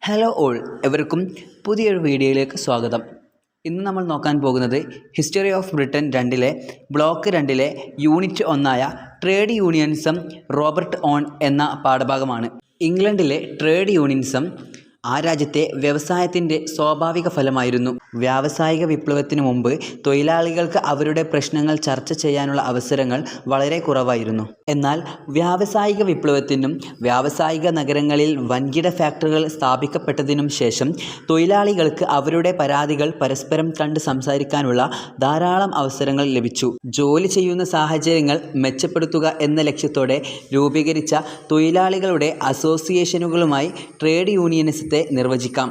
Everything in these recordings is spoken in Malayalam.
ഹലോ ഓൾ, എവർക്കും പുതിയൊരു വീഡിയോയിലേക്ക് സ്വാഗതം. ഇന്ന് നമ്മൾ നോക്കാൻ പോകുന്നത് ഹിസ്റ്ററി ഓഫ് ബ്രിട്ടൻ 2-ലെ ബ്ലോക്ക് 2-ലെ യൂണിറ്റ് 1-ആയ ട്രേഡ് യൂണിയനിസം റോബർട്ട് ഓൺ എന്ന പാഠഭാഗമാണ്. ഇംഗ്ലണ്ടിലെ ട്രേഡ് യൂണിയനിസം ആ രാജ്യത്തെ വ്യവസായത്തിൻ്റെ സ്വാഭാവിക ഫലമായിരുന്നു. വ്യാവസായിക വിപ്ലവത്തിനു മുമ്പ് തൊഴിലാളികൾക്ക് അവരുടെ പ്രശ്നങ്ങൾ ചർച്ച ചെയ്യാനുള്ള അവസരങ്ങൾ വളരെ കുറവായിരുന്നു. എന്നാൽ വ്യാവസായിക വിപ്ലവത്തിനും വ്യാവസായിക നഗരങ്ങളിൽ വൻകിട ഫാക്ടറികൾ സ്ഥാപിക്കപ്പെട്ടതിനും ശേഷം തൊഴിലാളികൾക്ക് അവരുടെ പരാതികൾ പരസ്പരം കണ്ട് സംസാരിക്കാനുള്ള ധാരാളം അവസരങ്ങൾ ലഭിച്ചു. ജോലി ചെയ്യുന്ന സാഹചര്യങ്ങൾ മെച്ചപ്പെടുത്തുക എന്ന ലക്ഷ്യത്തോടെ രൂപീകരിച്ച തൊഴിലാളികളുടെ അസോസിയേഷനുകളുമായി ട്രേഡ് യൂണിയനിസത്തെ നിർവചിക്കാം.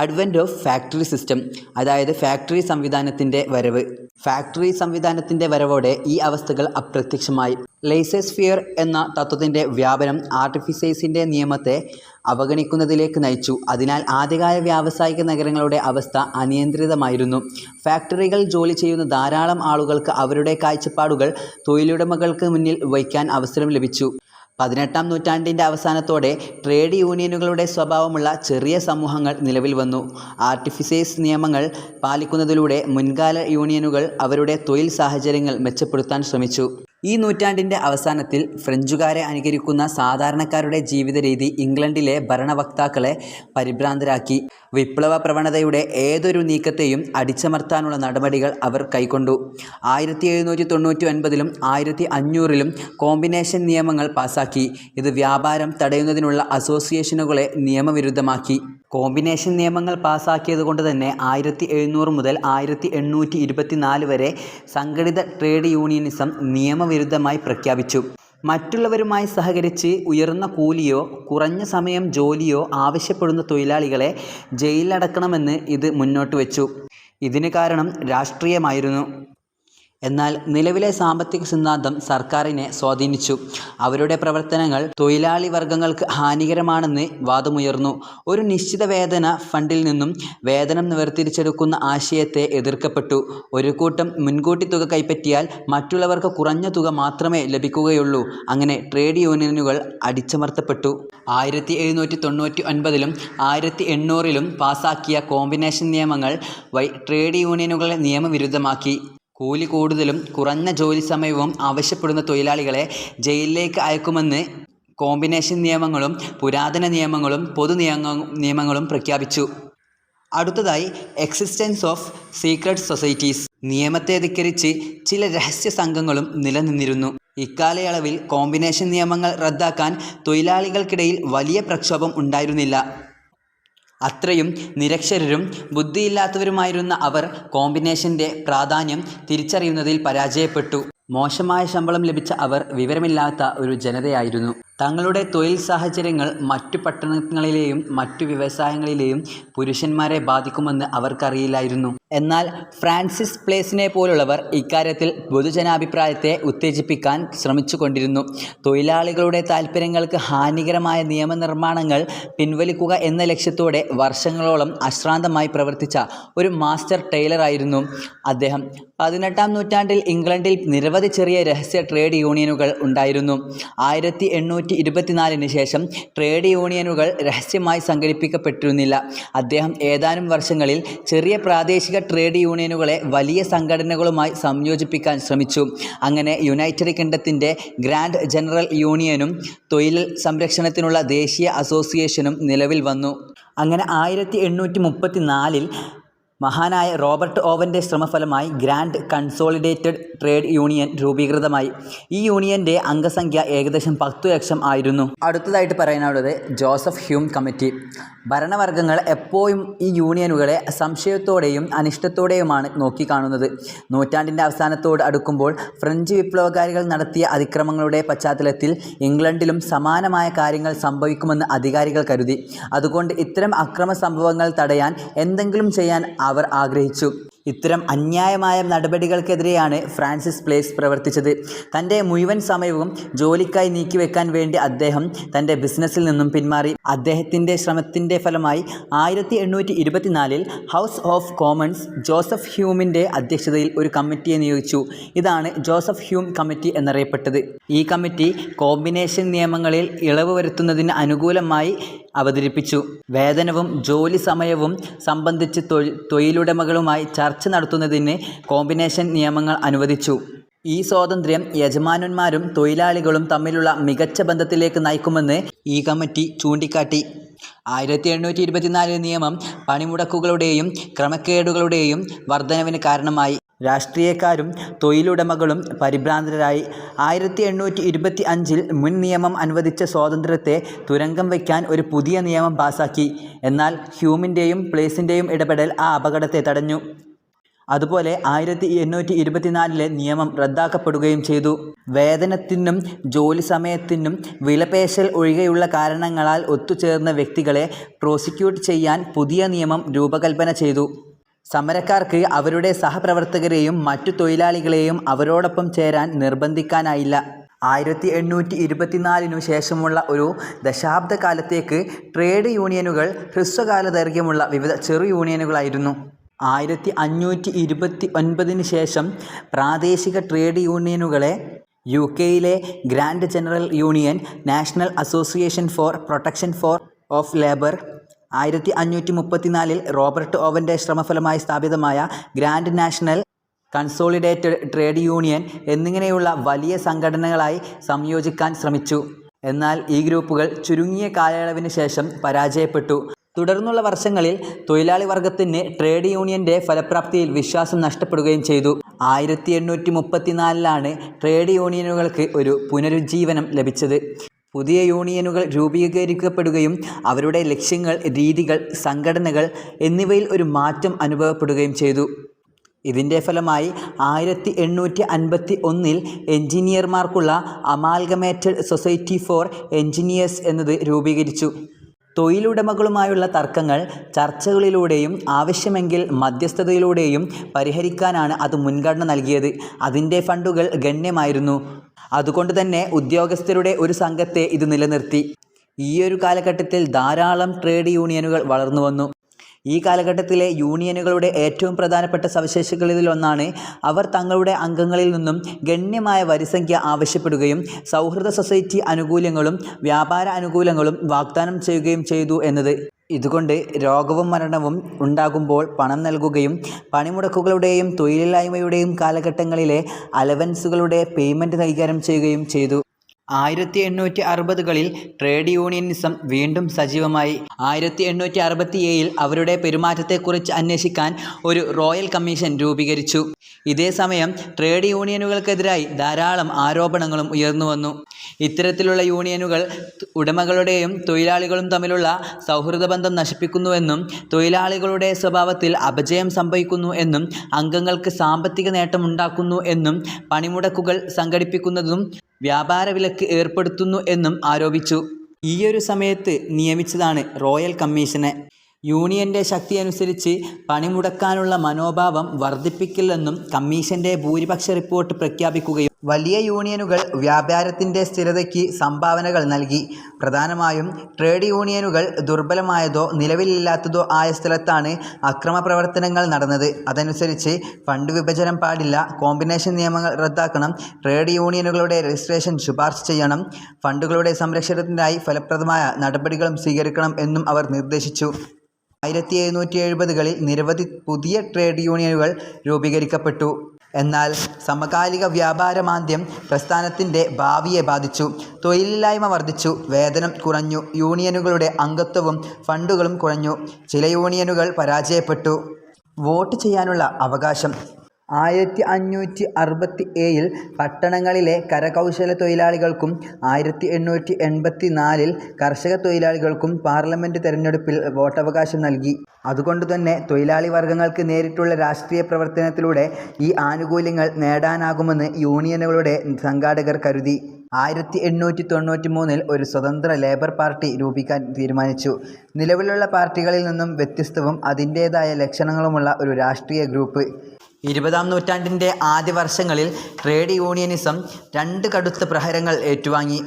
അഡ്വെന്റ് ഓഫ് ഫാക്ടറി സിസ്റ്റം, അതായത് ഫാക്ടറി സംവിധാനത്തിൻ്റെ വരവ്. ഫാക്ടറി സംവിധാനത്തിൻ്റെ വരവോടെ ഈ അവസ്ഥകൾ അപ്രത്യക്ഷമായി. ലെയ്സേഴ്സ് ഫെയർ എന്ന തത്വത്തിൻ്റെ വ്യാപനം ആർട്ടിഫിസേഴ്സിൻ്റെ നിയമത്തെ അവഗണിക്കുന്നതിലേക്ക് നയിച്ചു. അതിനാൽ ആദ്യകാല വ്യാവസായിക നഗരങ്ങളുടെ അവസ്ഥ അനിയന്ത്രിതമായിരുന്നു. ഫാക്ടറികൾ ജോലി ചെയ്യുന്ന ധാരാളം ആളുകൾക്ക് അവരുടെ കാഴ്ചപ്പാടുകൾ തൊഴിലുടമകൾക്ക് മുന്നിൽ വയ്ക്കാൻ അവസരം ലഭിച്ചു. 18-ാം നൂറ്റാണ്ടിൻ്റെ അവസാനത്തോടെ ട്രേഡ് യൂണിയനുകളുടെ സ്വഭാവമുള്ള ചെറിയ സമൂഹങ്ങൾ നിലവിൽ വന്നു. ആർട്ടിഫിസേഴ്സ് നിയമങ്ങൾ പാലിക്കുന്നതിലൂടെ മുൻകാല യൂണിയനുകൾ അവരുടെ തൊഴിൽ സാഹചര്യങ്ങൾ മെച്ചപ്പെടുത്താൻ ശ്രമിച്ചു. ഈ നൂറ്റാണ്ടിൻ്റെ അവസാനത്തിൽ ഫ്രഞ്ചുകാരെ അനുകരിക്കുന്ന സാധാരണക്കാരുടെ ജീവിത രീതി ഇംഗ്ലണ്ടിലെ ഭരണവക്താക്കളെ പരിഭ്രാന്തരാക്കി. വിപ്ലവ പ്രവണതയുടെ ഏതൊരു നീക്കത്തെയും അടിച്ചമർത്താനുള്ള നടപടികൾ അവർ കൈക്കൊണ്ടു. 1799-ലും 1500-ലും കോമ്പിനേഷൻ നിയമങ്ങൾ പാസാക്കി. ഇത് വ്യാപാരം തടയുന്നതിനുള്ള അസോസിയേഷനുകളെ നിയമവിരുദ്ധമാക്കി. കോമ്പിനേഷൻ നിയമങ്ങൾ പാസാക്കിയതുകൊണ്ട് തന്നെ 1700 മുതൽ 1824 വരെ സംഘടിത ട്രേഡ് യൂണിയനിസം നിയമവിരുദ്ധമായി പ്രഖ്യാപിച്ചു. മറ്റുള്ളവരുമായി സഹകരിച്ച് ഉയർന്ന കൂലിയോ കുറഞ്ഞ സമയം ജോലിയോ ആവശ്യപ്പെടുന്ന തൊഴിലാളികളെ ജയിലിലടക്കണമെന്ന് ഇത് മുന്നോട്ട് വച്ചു. ഇതിന് കാരണം രാഷ്ട്രീയമായിരുന്നു. എന്നാൽ നിലവിലെ സാമ്പത്തിക സിദ്ധാന്തം സർക്കാരിനെ സ്വാധീനിച്ചു. അവരുടെ പ്രവർത്തനങ്ങൾ തൊഴിലാളി വർഗങ്ങൾക്ക് ഹാനികരമാണെന്ന് വാദമുയർന്നു. ഒരു നിശ്ചിത വേതന ഫണ്ടിൽ നിന്നും വേതനം വേർതിരിച്ചെടുക്കുന്ന ആശയത്തെ എതിർക്കപ്പെട്ടു. ഒരു കൂട്ടം മുൻകൂട്ടി തുക കൈപ്പറ്റിയാൽ മറ്റുള്ളവർക്ക് കുറഞ്ഞ തുക മാത്രമേ ലഭിക്കുകയുള്ളൂ. അങ്ങനെ ട്രേഡ് യൂണിയനുകൾ അടിച്ചമർത്തപ്പെട്ടു. 1799-ലും 1800-ലും പാസാക്കിയ കോമ്പിനേഷൻ നിയമങ്ങൾ ട്രേഡ് യൂണിയനുകളെ നിയമവിരുദ്ധമാക്കി. കൂലി കൂടുതലും കുറഞ്ഞ ജോലി സമയവും ആവശ്യപ്പെടുന്ന തൊഴിലാളികളെ ജയിലിലേക്ക് അയക്കുമെന്ന് കോമ്പിനേഷൻ നിയമങ്ങളും പുരാതന നിയമങ്ങളും പൊതു നിയമങ്ങളും പ്രഖ്യാപിച്ചു. അടുത്തതായി എക്സിസ്റ്റൻസ് ഓഫ് സീക്രട്ട് സൊസൈറ്റീസ്. നിയമത്തെ ധിക്കരിച്ച് ചില രഹസ്യ സംഘങ്ങളും നിലനിന്നിരുന്നു. ഇക്കാലയളവിൽ കോമ്പിനേഷൻ നിയമങ്ങൾ റദ്ദാക്കാൻ തൊഴിലാളികൾക്കിടയിൽ വലിയ പ്രക്ഷോഭം ഉണ്ടായിരുന്നില്ല. അത്രയും നിരക്ഷരരും ബുദ്ധിയില്ലാത്തവരുമായിരുന്ന അവർ കോമ്പിനേഷൻ്റെ പ്രാധാന്യം തിരിച്ചറിയുന്നതിൽ പരാജയപ്പെട്ടു. മോശമായ ശമ്പളം ലഭിച്ച അവർ വിവരമില്ലാത്ത ഒരു ജനതയായിരുന്നു. തങ്ങളുടെ തൊഴിൽ സാഹചര്യങ്ങൾ മറ്റു പട്ടണങ്ങളിലെയും മറ്റു വ്യവസായങ്ങളിലെയും പുരുഷന്മാരെ ബാധിക്കുമെന്ന് അവർക്കറിയില്ലായിരുന്നു. എന്നാൽ ഫ്രാൻസിസ് പ്ലേസിനെ പോലുള്ളവർ ഇക്കാര്യത്തിൽ പൊതുജനാഭിപ്രായത്തെ ഉത്തേജിപ്പിക്കാൻ ശ്രമിച്ചുകൊണ്ടിരുന്നു. തൊഴിലാളികളുടെ താൽപ്പര്യങ്ങൾക്ക് ഹാനികരമായ നിയമനിർമ്മാണങ്ങൾ പിൻവലിക്കുക എന്ന ലക്ഷ്യത്തോടെ വർഷങ്ങളോളം അശ്രാന്തമായി പ്രവർത്തിച്ച ഒരു മാസ്റ്റർ ടൈലറായിരുന്നു അദ്ദേഹം. 18-ാം നൂറ്റാണ്ടിൽ ഇംഗ്ലണ്ടിൽ നിരവധി ചെറിയ രഹസ്യ ട്രേഡ് യൂണിയനുകൾ ഉണ്ടായിരുന്നു. 1824-ന് ശേഷം ട്രേഡ് യൂണിയനുകൾ രഹസ്യമായി സംഘടിപ്പിക്കപ്പെട്ടിരുന്നില്ല. അദ്ദേഹം ഏതാനും വർഷങ്ങളിൽ ചെറിയ പ്രാദേശിക ട്രേഡ് യൂണിയനുകളെ വലിയ സംഘടനകളുമായി സംയോജിപ്പിക്കാൻ ശ്രമിച്ചു. അങ്ങനെ യുണൈറ്റഡ് കിങ്ഡത്തിൻ്റെ ഗ്രാൻഡ് ജനറൽ യൂണിയനും തൊഴിൽ സംരക്ഷണത്തിനുള്ള ദേശീയ അസോസിയേഷനും നിലവിൽ വന്നു. അങ്ങനെ 1834-ൽ മഹാനായ റോബർട്ട് ഓവൻ്റെ ശ്രമഫലമായി ഗ്രാൻഡ് കൺസോളിഡേറ്റഡ് ട്രേഡ് യൂണിയൻ രൂപീകൃതമായി. ഈ യൂണിയൻ്റെ അംഗസംഖ്യ ഏകദേശം 10 ലക്ഷം ആയിരുന്നു. അടുത്തതായിട്ട് പറയാനുള്ളത് ജോസഫ് ഹ്യൂം കമ്മിറ്റി. ഭരണവർഗങ്ങൾ എപ്പോഴും ഈ യൂണിയനുകളെ സംശയത്തോടെയും അനിഷ്ടത്തോടെയുമാണ് നോക്കിക്കാണുന്നത്. നൂറ്റാണ്ടിൻ്റെ അവസാനത്തോട് അടുക്കുമ്പോൾ ഫ്രഞ്ച് വിപ്ലവകാരികൾ നടത്തിയ അതിക്രമങ്ങളുടെ പശ്ചാത്തലത്തിൽ ഇംഗ്ലണ്ടിലും സമാനമായ കാര്യങ്ങൾ സംഭവിക്കുമെന്ന് അധികാരികൾ കരുതി. അതുകൊണ്ട് ഇത്തരം അക്രമ സംഭവങ്ങൾ തടയാൻ എന്തെങ്കിലും ചെയ്യാൻ അവർ ആഗ്രഹിച്ചു. ഇത്തരം അന്യായമായ നടപടികൾക്കെതിരെയാണ് ഫ്രാൻസിസ് പ്ലേസ് പ്രവർത്തിച്ചത്. തൻ്റെ മുഴുവൻ സമയവും ജോലിക്കായി നീക്കിവെക്കാൻ വേണ്ടി അദ്ദേഹം തൻ്റെ ബിസിനസ്സിൽ നിന്നും പിന്മാറി. അദ്ദേഹത്തിൻ്റെ ശ്രമത്തിൻ്റെ ഫലമായി 1824-ൽ ഹൗസ് ഓഫ് കോമൺസ് ജോസഫ് ഹ്യൂമിൻ്റെ അധ്യക്ഷതയിൽ ഒരു കമ്മിറ്റിയെ നിയോഗിച്ചു. ഇതാണ് ജോസഫ് ഹ്യൂം കമ്മിറ്റി എന്നറിയപ്പെട്ടത്. ഈ കമ്മിറ്റി കോമ്പിനേഷൻ നിയമങ്ങളിൽ ഇളവ് വരുത്തുന്നതിന് അനുകൂലമായി അവതരിപ്പിച്ചു. വേതനവും ജോലി സമയവും സംബന്ധിച്ച് തൊഴിലുടമകളുമായി ചർച്ച നടത്തുന്നതിന് കോമ്പിനേഷൻ നിയമങ്ങൾ അനുവദിച്ചു. ഈ സ്വാതന്ത്ര്യം യജമാനന്മാരും തൊഴിലാളികളും തമ്മിലുള്ള മികച്ച ബന്ധത്തിലേക്ക് നയിക്കുമെന്ന് ഈ കമ്മിറ്റി ചൂണ്ടിക്കാട്ടി. 1824 നിയമം പണിമുടക്കുകളുടെയും ക്രമക്കേടുകളുടെയും വർധനവിന് കാരണമായി. രാഷ്ട്രീയക്കാരും തൊഴിലുടമകളും പരിഭ്രാന്തരായി. 1825 മുൻ നിയമം അനുവദിച്ച സ്വാതന്ത്ര്യത്തെ തുരങ്കം വയ്ക്കാൻ ഒരു പുതിയ നിയമം പാസാക്കി. എന്നാൽ ഹ്യൂമിൻ്റെയും പ്ലേസിൻ്റെയും ഇടപെടൽ ആ അപകടത്തെ തടഞ്ഞു. അതുപോലെ 1824 നിയമം റദ്ദാക്കപ്പെടുകയും ചെയ്തു. വേതനത്തിനും ജോലി സമയത്തിനും വിലപേശൽ ഒഴികെയുള്ള കാരണങ്ങളാൽ ഒത്തുചേർന്ന വ്യക്തികളെ പ്രോസിക്യൂട്ട് ചെയ്യാൻ പുതിയ നിയമം രൂപകൽപ്പന ചെയ്തു. സമരക്കാർക്ക് അവരുടെ സഹപ്രവർത്തകരെയും മറ്റു തൊഴിലാളികളെയും അവരോടൊപ്പം ചേരാൻ നിർബന്ധിക്കാനായില്ല. 1824 ശേഷമുള്ള ഒരു ദശാബ്ദകാലത്തേക്ക് ട്രേഡ് യൂണിയനുകൾ ഹ്രസ്വകാല ദൈർഘ്യമുള്ള വിവിധ ചെറു യൂണിയനുകളായിരുന്നു. 1829 ശേഷം പ്രാദേശിക ട്രേഡ് യൂണിയനുകളെ UK-യിലെ grand general union, national association for protection of labour, 1834 Robert ഓവൻ്റെ ശ്രമഫലമായി സ്ഥാപിതമായ grand national consolidated trade union എന്നിങ്ങനെയുള്ള വലിയ സംഘടനകളായി സംയോജിക്കാൻ ശ്രമിച്ചു. എന്നാൽ ഈ ഗ്രൂപ്പുകൾ ചുരുങ്ങിയ കാലയളവിന് ശേഷം പരാജയപ്പെട്ടു. തുടർന്നുള്ള വർഷങ്ങളിൽ തൊഴിലാളി വർഗത്തിന് ട്രേഡ് യൂണിയൻ്റെ ഫലപ്രാപ്തിയിൽ വിശ്വാസം നഷ്ടപ്പെടുകയും ചെയ്തു. 1834 ട്രേഡ് യൂണിയനുകൾക്ക് ഒരു പുനരുജ്ജീവനം ലഭിച്ചത്. പുതിയ യൂണിയനുകൾ രൂപീകരിക്കപ്പെടുകയും അവരുടെ ലക്ഷ്യങ്ങൾ, രീതികൾ, സംഘടനകൾ എന്നിവയിൽ ഒരു മാറ്റം അനുഭവപ്പെടുകയും ചെയ്തു. ഇതിൻ്റെ ഫലമായി 1851 എഞ്ചിനീയർമാർക്കുള്ള അമാൽഗമേറ്റഡ് സൊസൈറ്റി ഫോർ എഞ്ചിനീയേഴ്സ് എന്നത് രൂപീകരിച്ചു. തൊഴിലുടമകളുമായുള്ള തർക്കങ്ങൾ ചർച്ചകളിലൂടെയും ആവശ്യമെങ്കിൽ മധ്യസ്ഥതയിലൂടെയും പരിഹരിക്കാനാണ് അത് മുൻഗണന നൽകിയത്. അതിൻ്റെ ഫണ്ടുകൾ ഗണ്യമായിരുന്നു. അതുകൊണ്ട് തന്നെ ഉദ്യോഗസ്ഥരുടെ ഒരു സംഘത്തെ ഇത് നിലനിർത്തി. ഈയൊരു കാലഘട്ടത്തിൽ ധാരാളം ട്രേഡ് യൂണിയനുകൾ വളർന്നു വന്നു. ഈ കാലഘട്ടത്തിലെ യൂണിയനുകളുടെ ഏറ്റവും പ്രധാനപ്പെട്ട സവിശേഷതകളിലൊന്നാണ് അവർ തങ്ങളുടെ അംഗങ്ങളിൽ നിന്നും ഗണ്യമായ വരിസംഖ്യ ആവശ്യപ്പെടുകയും സൗഹൃദ സൊസൈറ്റി ആനുകൂല്യങ്ങളും വ്യാപാര ആനുകൂല്യങ്ങളും വാഗ്ദാനം ചെയ്യുകയും ചെയ്തു എന്നത്. ഇതുകൊണ്ട് രോഗവും മരണവും ഉണ്ടാകുമ്പോൾ പണം നൽകുകയും പണിമുടക്കുകളുടെയും തൊഴിലില്ലായ്മയുടെയും കാലഘട്ടങ്ങളിലെ അലവൻസുകളുടെ പേയ്മെൻറ്റ് കൈകാര്യം ചെയ്യുകയും ചെയ്തു. 1860കളിൽ ട്രേഡ് യൂണിയനിസം വീണ്ടും സജീവമായി. 1867 അവരുടെ പെരുമാറ്റത്തെക്കുറിച്ച് അന്വേഷിക്കാൻ ഒരു റോയൽ കമ്മീഷൻ രൂപീകരിച്ചു. ഇതേസമയം ട്രേഡ് യൂണിയനുകൾക്കെതിരായി ധാരാളം ആരോപണങ്ങളും ഉയർന്നു വന്നു. ഇത്തരത്തിലുള്ള യൂണിയനുകൾ ഉടമകളുടെയും തൊഴിലാളികളും തമ്മിലുള്ള സൗഹൃദ ബന്ധം നശിപ്പിക്കുന്നുവെന്നും തൊഴിലാളികളുടെ സ്വഭാവത്തിൽ അപജയം സംഭവിക്കുന്നു എന്നും അംഗങ്ങൾക്ക് സാമ്പത്തിക നേട്ടമുണ്ടാക്കുന്നു എന്നും പണിമുടക്കുകൾ സംഘടിപ്പിക്കുന്നതും വ്യാപാര വിലക്ക് ഏർപ്പെടുത്തുന്നു എന്നും ആരോപിച്ചു. ഈയൊരു സമയത്ത് നിയമിച്ചതാണ് റോയൽ കമ്മീഷനെ. യൂണിയൻ്റെ ശക്തി അനുസരിച്ച് പണിമുടക്കാനുള്ള മനോഭാവം വർദ്ധിപ്പിക്കില്ലെന്നും കമ്മീഷൻ്റെ ഭൂരിപക്ഷ റിപ്പോർട്ട് പ്രഖ്യാപിക്കുകയും വലിയ യൂണിയനുകൾ വ്യാപാരത്തിൻ്റെ സ്ഥിരതയ്ക്ക് സംഭാവനകൾ നൽകി. പ്രധാനമായും ട്രേഡ് യൂണിയനുകൾ ദുർബലമായതോ നിലവിലില്ലാത്തതോ ആയ സ്ഥലത്താണ് അക്രമ പ്രവർത്തനങ്ങൾ നടന്നത്. അതനുസരിച്ച് ഫണ്ട് വിഭജനം പാടില്ല, കോമ്പിനേഷൻ നിയമങ്ങൾ റദ്ദാക്കണം, ട്രേഡ് യൂണിയനുകളുടെ രജിസ്ട്രേഷൻ ശുപാർശ ചെയ്യണം, ഫണ്ടുകളുടെ സംരക്ഷണത്തിനായി ഫലപ്രദമായ നടപടികളും സ്വീകരിക്കണം എന്നും അവർ നിർദ്ദേശിച്ചു. 1770കളിൽ നിരവധി പുതിയ ട്രേഡ് യൂണിയനുകൾ രൂപീകരിക്കപ്പെട്ടു. എന്നാൽ സമകാലിക വ്യാപാര മാന്ദ്യം പ്രസ്ഥാനത്തിൻ്റെ ഭാവിയെ ബാധിച്ചു. തൊഴിലില്ലായ്മ വർദ്ധിച്ചു, വേതനം കുറഞ്ഞു, യൂണിയനുകളുടെ അംഗത്വവും ഫണ്ടുകളും കുറഞ്ഞു. ചില യൂണിയനുകൾ പരാജയപ്പെട്ടു. വോട്ട് ചെയ്യാനുള്ള അവകാശം 1567 പട്ടണങ്ങളിലെ കരകൗശല തൊഴിലാളികൾക്കും 1884 കർഷക തൊഴിലാളികൾക്കും പാർലമെൻറ്റ് തെരഞ്ഞെടുപ്പിൽ വോട്ടവകാശം നൽകി. അതുകൊണ്ടുതന്നെ തൊഴിലാളി വർഗങ്ങൾക്ക് നേരിട്ടുള്ള രാഷ്ട്രീയ പ്രവർത്തനത്തിലൂടെ ഈ ആനുകൂല്യങ്ങൾ നേടാനാകുമെന്ന് യൂണിയനുകളുടെ സംഘാടകർ കരുതി. 1893 ഒരു സ്വതന്ത്ര ലേബർ പാർട്ടി രൂപീകരിക്കാൻ തീരുമാനിച്ചു. നിലവിലുള്ള പാർട്ടികളിൽ നിന്നും വ്യത്യസ്തവും അതിൻ്റേതായ ലക്ഷണങ്ങളുമുള്ള ഒരു രാഷ്ട്രീയ ഗ്രൂപ്പ്. 20ാം നൂറ്റാണ്ടിൻ്റെ ആദ്യ വർഷങ്ങളിൽ ട്രേഡ് യൂണിയനിസം രണ്ട് കടുത്ത പ്രഹരങ്ങൾ ഏറ്റുവാങ്ങി.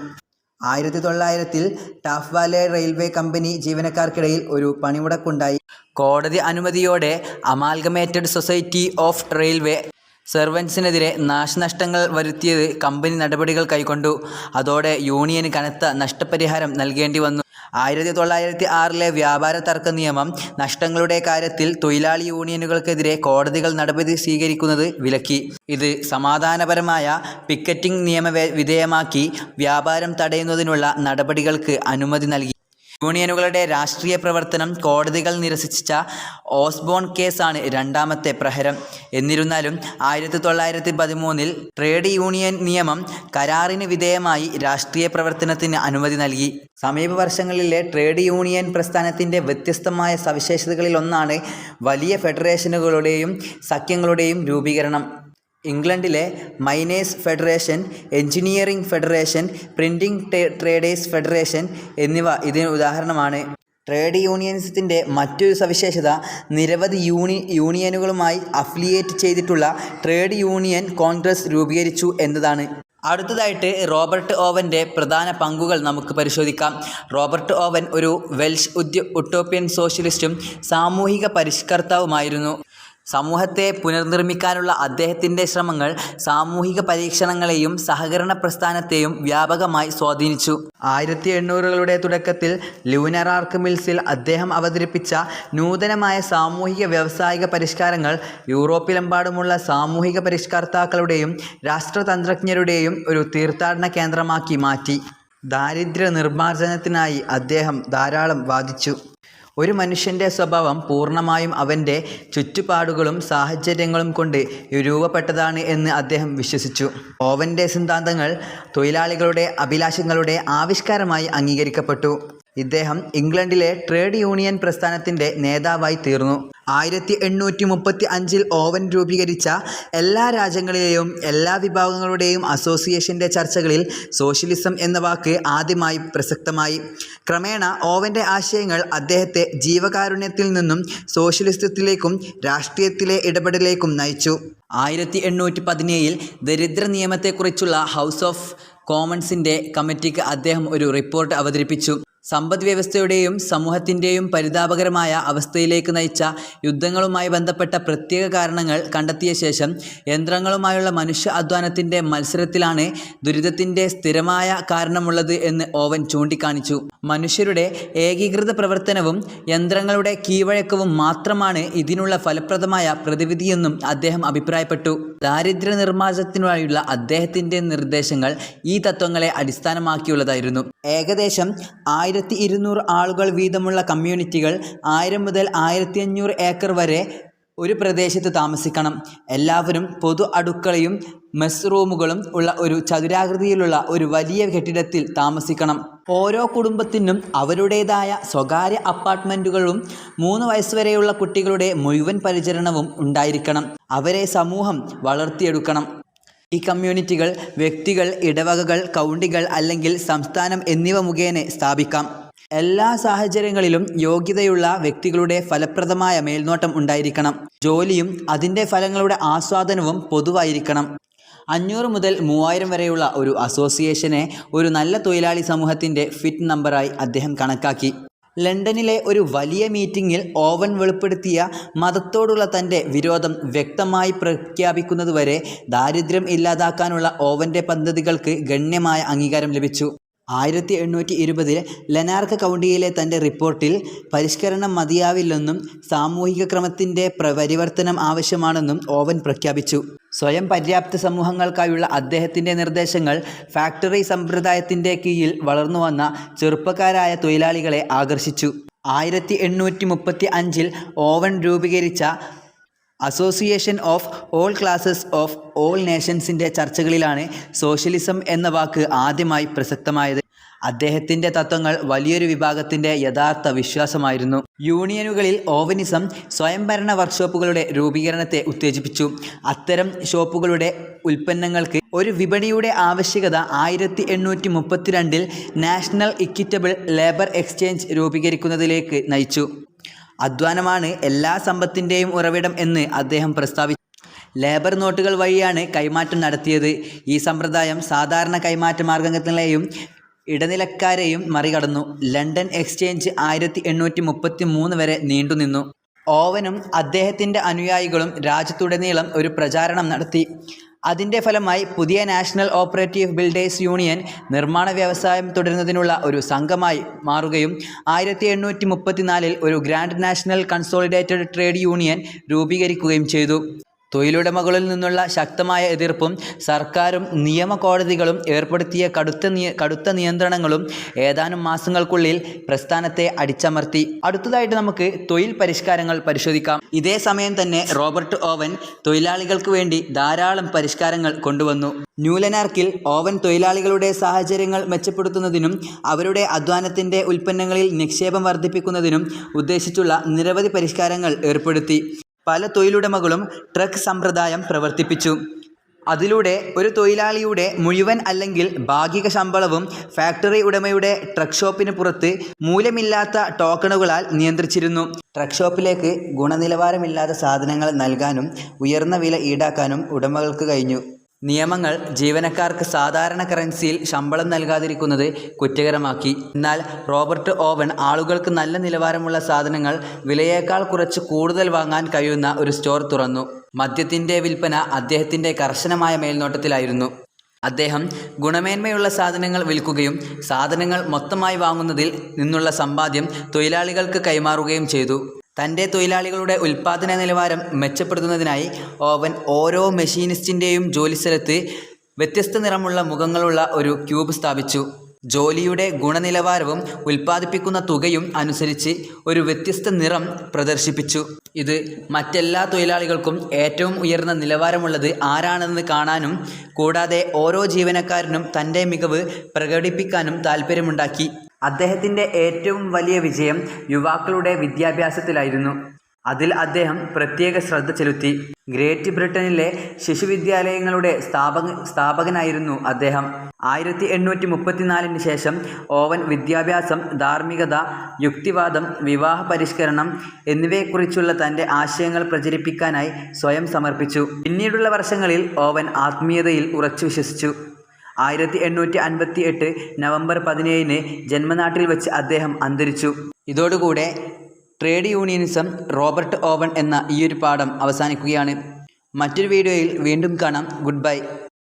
1900 ടാഫ് വാലേ റെയിൽവേ കമ്പനി ജീവനക്കാർക്കിടയിൽ ഒരു പണിമുടക്കുണ്ടായി. കോടതി അനുമതിയോടെ അമാൽഗമേറ്റഡ് സൊസൈറ്റി ഓഫ് റെയിൽവേ സെർവൻസിനെതിരെ നാശനഷ്ടങ്ങൾ വരുത്തിയത് കമ്പനി നടപടികൾ കൈക്കൊണ്ടു. അതോടെ യൂണിയന് കനത്ത നഷ്ടപരിഹാരം നൽകേണ്ടി വന്നു. 1906 വ്യാപാര തർക്ക നിയമം നഷ്ടങ്ങളുടെ കാര്യത്തിൽ തൊഴിലാളി യൂണിയനുകൾക്കെതിരെ കോടതികൾ നടപടി സ്വീകരിക്കുന്നത് വിലക്കി. ഇത് സമാധാനപരമായ പിക്കറ്റിംഗ് നിയമവിധേയമാക്കി വ്യാപാരം തടയുന്നതിനുള്ള നടപടികൾക്ക് അനുമതി നൽകി. യൂണിയനുകളുടെ രാഷ്ട്രീയ പ്രവർത്തനം കോടതികൾ നിരസിച്ച ഓസ്ബോൺ കേസാണ് രണ്ടാമത്തെ പ്രഹരം. എന്നിരുന്നാലും 1913 ട്രേഡ് യൂണിയൻ നിയമം കരാറിന് വിധേയമായി രാഷ്ട്രീയ പ്രവർത്തനത്തിന് അനുമതി നൽകി. സമീപ വർഷങ്ങളിലെ ട്രേഡ് യൂണിയൻ പ്രസ്ഥാനത്തിൻ്റെ വ്യത്യസ്തമായ സവിശേഷതകളിലൊന്നാണ് വലിയ ഫെഡറേഷനുകളുടെയും സഖ്യങ്ങളുടെയും രൂപീകരണം. ഇംഗ്ലണ്ടിലെ miners federation, engineering federation, printing traders federation എന്നിവ ഇതിന് ഉദാഹരണമാണ്. ട്രേഡ് യൂണിയനിസത്തിൻ്റെ മറ്റൊരു സവിശേഷത നിരവധി യൂണിയനുകളുമായി അഫിലിയേറ്റ് ചെയ്തിട്ടുള്ള ട്രേഡ് യൂണിയൻ കോൺഗ്രസ് രൂപീകരിച്ചു എന്നതാണ്. അടുത്തതായിട്ട് റോബർട്ട് ഓവൻ്റെ പ്രധാന പങ്കുകൾ നമുക്ക് പരിശോധിക്കാം. റോബർട്ട് ഓവൻ ഒരു വെൽഷ് ഉട്ടോപ്യൻ സോഷ്യലിസ്റ്റും സാമൂഹിക പരിഷ്കർത്താവുമായിരുന്നു. സമൂഹത്തെ പുനർനിർമ്മിക്കാനുള്ള അദ്ദേഹത്തിൻ്റെ ശ്രമങ്ങൾ സാമൂഹിക പരീക്ഷണങ്ങളെയും സഹകരണ പ്രസ്ഥാനത്തെയും വ്യാപകമായി സ്വാധീനിച്ചു. 1800കളുടെ തുടക്കത്തിൽ ലൂനറാർക്ക് മിൽസിൽ അദ്ദേഹം അവതരിപ്പിച്ച നൂതനമായ സാമൂഹിക വ്യാവസായിക പരിഷ്കാരങ്ങൾ യൂറോപ്പിലെമ്പാടുമുള്ള സാമൂഹിക പരിഷ്കർത്താക്കളുടെയും രാഷ്ട്രതന്ത്രജ്ഞരുടെയും ഒരു തീർത്ഥാടന കേന്ദ്രമാക്കി മാറ്റി. ദാരിദ്ര്യ നിർമ്മാർജ്ജനത്തിനായി അദ്ദേഹം ധാരാളം വാദിച്ചു. ഒരു മനുഷ്യൻ്റെ സ്വഭാവം പൂർണ്ണമായും അവൻ്റെ ചുറ്റുപാടുകളും സാഹചര്യങ്ങളും കൊണ്ട് രൂപപ്പെട്ടതാണ് എന്ന് അദ്ദേഹം വിശ്വസിച്ചു. ഓവൻ്റെ സിദ്ധാന്തങ്ങൾ തൊഴിലാളികളുടെ അഭിലാഷങ്ങളുടെ ആവിഷ്കാരമായി അംഗീകരിക്കപ്പെട്ടു. ഇദ്ദേഹം ഇംഗ്ലണ്ടിലെ ട്രേഡ് യൂണിയൻ പ്രസ്ഥാനത്തിൻ്റെ നേതാവായി തീർന്നു. 1835 ഓവൻ രൂപീകരിച്ച എല്ലാ രാജ്യങ്ങളിലെയും എല്ലാ വിഭാഗങ്ങളുടെയും അസോസിയേഷൻ്റെ ചർച്ചകളിൽ സോഷ്യലിസം എന്ന വാക്ക് ആദ്യമായി പ്രസക്തമായി. ക്രമേണ ഓവൻ്റെ ആശയങ്ങൾ അദ്ദേഹത്തെ ജീവകാരുണ്യത്തിൽ നിന്നും സോഷ്യലിസത്തിലേക്കും രാഷ്ട്രീയത്തിലെ ഇടപെടലിലേക്കും നയിച്ചു. 1817 ദരിദ്ര നിയമത്തെക്കുറിച്ചുള്ള ഹൗസ് ഓഫ് കോമൺസിൻ്റെ കമ്മിറ്റിക്ക് അദ്ദേഹം ഒരു റിപ്പോർട്ട് അവതരിപ്പിച്ചു. സമ്പദ് വ്യവസ്ഥയുടെയും സമൂഹത്തിൻ്റെയും പരിതാപകരമായ അവസ്ഥയിലേക്ക് നയിച്ച യുദ്ധങ്ങളുമായി ബന്ധപ്പെട്ട പ്രത്യേക കാരണങ്ങൾ കണ്ടെത്തിയ ശേഷം യന്ത്രങ്ങളുമായുള്ള മനുഷ്യ അധ്വാനത്തിൻ്റെ മത്സരത്തിലാണ് ദുരിതത്തിൻ്റെ സ്ഥിരമായ കാരണമുള്ളത് എന്ന് ഓവൻ ചൂണ്ടിക്കാണിച്ചു. മനുഷ്യരുടെ ഏകീകൃത പ്രവർത്തനവും യന്ത്രങ്ങളുടെ കീഴ്വഴക്കവും മാത്രമാണ് ഇതിനുള്ള ഫലപ്രദമായ പ്രതിവിധിയെന്നും അദ്ദേഹം അഭിപ്രായപ്പെട്ടു. ദാരിദ്ര്യ നിർമ്മാർജ്ജനത്തിനായുള്ള അദ്ദേഹത്തിൻ്റെ നിർദ്ദേശങ്ങൾ ഈ തത്വങ്ങളെ അടിസ്ഥാനമാക്കിയുള്ളതായിരുന്നു. ഏകദേശം 1200 ആളുകൾ വീതമുള്ള കമ്മ്യൂണിറ്റികൾ 1000 മുതൽ 1500 ഏക്കർ വരെ ഒരു പ്രദേശത്ത് താമസിക്കണം. എല്ലാവരും പൊതു അടുക്കളയും മെസ് റൂമുകളും ഉള്ള ഒരു ചതുരാകൃതിയിലുള്ള ഒരു വലിയ കെട്ടിടത്തിൽ താമസിക്കണം. ഓരോ കുടുംബത്തിനും അവരുടേതായ സ്വകാര്യ അപ്പാർട്ട്മെൻറ്റുകളും 3 വയസ്സുവരെയുള്ള കുട്ടികളുടെ മുഴുവൻ പരിചരണവും ഉണ്ടായിരിക്കണം. അവരെ സമൂഹം വളർത്തിയെടുക്കണം. ഈ കമ്മ്യൂണിറ്റികൾ വ്യക്തികൾ, ഇടവകകൾ, കൗണ്ടികൾ അല്ലെങ്കിൽ സംസ്ഥാനം എന്നിവ മുഖേന സ്ഥാപിക്കാം. എല്ലാ സാഹചര്യങ്ങളിലും യോഗ്യതയുള്ള വ്യക്തികളുടെ ഫലപ്രദമായ മേൽനോട്ടം ഉണ്ടായിരിക്കണം. ജോലിയും അതിൻ്റെ ഫലങ്ങളുടെ ആസ്വാദനവും പൊതുവായിരിക്കണം. 500 മുതൽ 3000 വരെയുള്ള ഒരു അസോസിയേഷനെ ഒരു നല്ല തൊഴിലാളി സമൂഹത്തിൻ്റെ ഫിറ്റ് നമ്പറായി അദ്ദേഹം കണക്കാക്കി. ലണ്ടനിലെ ഒരു വലിയ മീറ്റിങ്ങിൽ ഓവൻ വെളിപ്പെടുത്തിയ മതത്തോടുള്ള തൻ്റെ വിരോധം വ്യക്തമായി പ്രഖ്യാപിക്കുന്നതുവരെ ദാരിദ്ര്യം ഇല്ലാതാക്കാനുള്ള ഓവൻ്റെ പദ്ധതികൾക്ക് ഗണ്യമായ അംഗീകാരം ലഭിച്ചു. 1820 ലനാർക്ക് കൗണ്ടിയിലെ തൻ്റെ റിപ്പോർട്ടിൽ പരിഷ്കരണം മതിയാവില്ലെന്നും സാമൂഹിക ക്രമത്തിൻ്റെ പരിവർത്തനം ആവശ്യമാണെന്നും ഓവൻ പ്രഖ്യാപിച്ചു. സ്വയം പര്യാപ്ത സമൂഹങ്ങൾക്കായുള്ള അദ്ദേഹത്തിൻ്റെ നിർദ്ദേശങ്ങൾ ഫാക്ടറി സമ്പ്രദായത്തിൻ്റെ കീഴിൽ വളർന്നുവന്ന ചെറുപ്പക്കാരായ തൊഴിലാളികളെ ആകർഷിച്ചു. 1835 ഓവൻ രൂപീകരിച്ച association of all classes of all നേഷൻസിൻ്റെ ചർച്ചകളിലാണ് സോഷ്യലിസം എന്ന വാക്ക് ആദ്യമായി പ്രസക്തമായത്. അദ്ദേഹത്തിൻ്റെ തത്വങ്ങൾ വലിയൊരു വിഭാഗത്തിൻ്റെ യഥാർത്ഥ വിശ്വാസമായിരുന്നു. യൂണിയനുകളിൽ ഓവനിസം സ്വയംഭരണ വർക്ക്ഷോപ്പുകളുടെ രൂപീകരണത്തെ ഉത്തേജിപ്പിച്ചു. അത്തരം ഷോപ്പുകളുടെ ഉൽപ്പന്നങ്ങൾക്ക് ഒരു വിപണിയുടെ ആവശ്യകത 1832 നാഷണൽ ഇക്വിറ്റബിൾ ലേബർ എക്സ്ചേഞ്ച് രൂപീകരിക്കുന്നതിലേക്ക് നയിച്ചു. അധ്വാനമാണ് എല്ലാ സമ്പത്തിൻ്റെയും ഉറവിടം എന്ന് അദ്ദേഹം പ്രസ്താവിച്ചു. ലേബർ നോട്ടുകൾ വഴിയാണ് കൈമാറ്റം നടത്തിയത്. ഈ സമ്പ്രദായം സാധാരണ കൈമാറ്റ മാർഗങ്ങളെയും ഇടനിലക്കാരെയും മറികടന്നു. ലണ്ടൻ എക്സ്ചേഞ്ച് 1833 വരെ നീണ്ടുനിന്നു. ഓവനും അദ്ദേഹത്തിൻ്റെ അനുയായികളും രാജ്യത്തുടനീളം ഒരു പ്രചാരണം നടത്തി. അതിൻ്റെ ഫലമായി പുതിയ നാഷണൽ ഓപ്പറേറ്റീവ് ബിൽഡേഴ്സ് യൂണിയൻ നിർമ്മാണ വ്യവസായം തുടരുന്നതിനുള്ള ഒരു സംഘമായി മാറുകയും 1834 ഒരു grand national consolidated trade union രൂപീകരിക്കുകയും ചെയ്തു. തൊഴിലുടമകളിൽ നിന്നുള്ള ശക്തമായ എതിർപ്പും സർക്കാരും നിയമ കോടതികളും ഏർപ്പെടുത്തിയ കടുത്ത നിയന്ത്രണങ്ങളും ഏതാനും മാസങ്ങൾക്കുള്ളിൽ പ്രസ്ഥാനത്തെ അടിച്ചമർത്തി. അടുത്തതായിട്ട് നമുക്ക് തൊഴിൽ പരിഷ്കാരങ്ങൾ പരിശോധിക്കാം. ഇതേ സമയം തന്നെ റോബർട്ട് ഓവൻ തൊഴിലാളികൾക്ക് വേണ്ടി ധാരാളം പരിഷ്കാരങ്ങൾ കൊണ്ടുവന്നു. ന്യൂലനാർക്കിൽ ഓവൻ തൊഴിലാളികളുടെ സാഹചര്യങ്ങൾ മെച്ചപ്പെടുത്തുന്നതിനും അവരുടെ അധ്വാനത്തിൻ്റെ ഉൽപ്പന്നങ്ങളിൽ നിക്ഷേപം വർദ്ധിപ്പിക്കുന്നതിനും ഉദ്ദേശിച്ചുള്ള നിരവധി പരിഷ്കാരങ്ങൾ ഏർപ്പെടുത്തി. പല തൊഴിലുടമകളും ട്രക്ക് സമ്പ്രദായം പ്രവർത്തിപ്പിച്ചു. അതിലൂടെ ഒരു തൊഴിലാളിയുടെ മുഴുവൻ അല്ലെങ്കിൽ ഭാഗിക ശമ്പളവും ഫാക്ടറി ഉടമയുടെ ട്രക്ക് ഷോപ്പിന് പുറത്ത് മൂല്യമില്ലാത്ത ടോക്കണുകളാൽ നിയന്ത്രിച്ചിരുന്നു. ട്രക്ക് ഷോപ്പിലേക്ക് ഗുണനിലവാരമില്ലാത്ത സാധനങ്ങൾ നൽകാനും ഉയർന്ന വില ഈടാക്കാനും ഉടമകൾക്ക് കഴിഞ്ഞു. നിയമങ്ങൾ ജീവനക്കാർക്ക് സാധാരണ കറൻസിയിൽ ശമ്പളം നൽകാതിരിക്കുന്നത് കുറ്റകരമാക്കി. എന്നാൽ റോബർട്ട് ഓവൻ ആളുകൾക്ക് നല്ല നിലവാരമുള്ള സാധനങ്ങൾ വിലയേക്കാൾ കുറച്ച് കൂടുതൽ വാങ്ങാൻ കഴിയുന്ന ഒരു സ്റ്റോർ തുറന്നു. മദ്യത്തിൻ്റെ വിൽപ്പന അദ്ദേഹത്തിൻ്റെ കർശനമായ മേൽനോട്ടത്തിലായിരുന്നു. അദ്ദേഹം ഗുണമേന്മയുള്ള സാധനങ്ങൾ വിൽക്കുകയും സാധനങ്ങൾ മൊത്തമായി വാങ്ങുന്നതിൽ നിന്നുള്ള സമ്പാദ്യം തൊഴിലാളികൾക്ക് കൈമാറുകയും ചെയ്തു. തൻ്റെ തൊഴിലാളികളുടെ ഉൽപ്പാദന നിലവാരം മെച്ചപ്പെടുത്തുന്നതിനായി ഓവൻ ഓരോ മെഷീനിസ്റ്റിൻ്റെയും ജോലിസ്ഥലത്ത് വ്യത്യസ്ത നിറമുള്ള മുഖങ്ങളുള്ള ഒരു ക്യൂബ് സ്ഥാപിച്ചു. ജോലിയുടെ ഗുണനിലവാരവും ഉൽപ്പാദിപ്പിക്കുന്ന തുകയും അനുസരിച്ച് ഒരു വ്യത്യസ്ത നിറം പ്രദർശിപ്പിച്ചു. ഇത് മറ്റെല്ലാ തൊഴിലാളികൾക്കും ഏറ്റവും ഉയർന്ന നിലവാരമുള്ളത് ആരാണെന്ന് കാണാനും കൂടാതെ ഓരോ ജീവനക്കാരനും തൻ്റെ മികവ് പ്രകടിപ്പിക്കാനും താൽപ്പര്യമുണ്ടാക്കി. അദ്ദേഹത്തിൻ്റെ ഏറ്റവും വലിയ വിജയം യുവാക്കളുടെ വിദ്യാഭ്യാസത്തിലായിരുന്നു. അതിൽ അദ്ദേഹം പ്രത്യേക ശ്രദ്ധ ചെലുത്തി. ഗ്രേറ്റ് ബ്രിട്ടനിലെ ശിശുവിദ്യാലയങ്ങളുടെ സ്ഥാപകനായിരുന്നു അദ്ദേഹം. 1834 ശേഷം ഓവൻ വിദ്യാഭ്യാസം, ധാർമ്മികത, യുക്തിവാദം, വിവാഹ പരിഷ്കരണം എന്നിവയെക്കുറിച്ചുള്ള തൻ്റെ ആശയങ്ങൾ പ്രചരിപ്പിക്കാനായി സ്വയം സമർപ്പിച്ചു. പിന്നീടുള്ള വർഷങ്ങളിൽ ഓവൻ ആത്മീയതയിൽ ഉറച്ചു വിശ്വസിച്ചു. 1858 നവംബർ 17 ജന്മനാട്ടിൽ വെച്ച് അദ്ദേഹം അന്തരിച്ചു. ഇതോടുകൂടെ ട്രേഡ് യൂണിയനിസം, റോബർട്ട് ഓവൻ എന്ന ഈയൊരു പാഠം അവസാനിക്കുകയാണ്. മറ്റൊരു വീഡിയോയിൽ വീണ്ടും കാണാം. Good bye.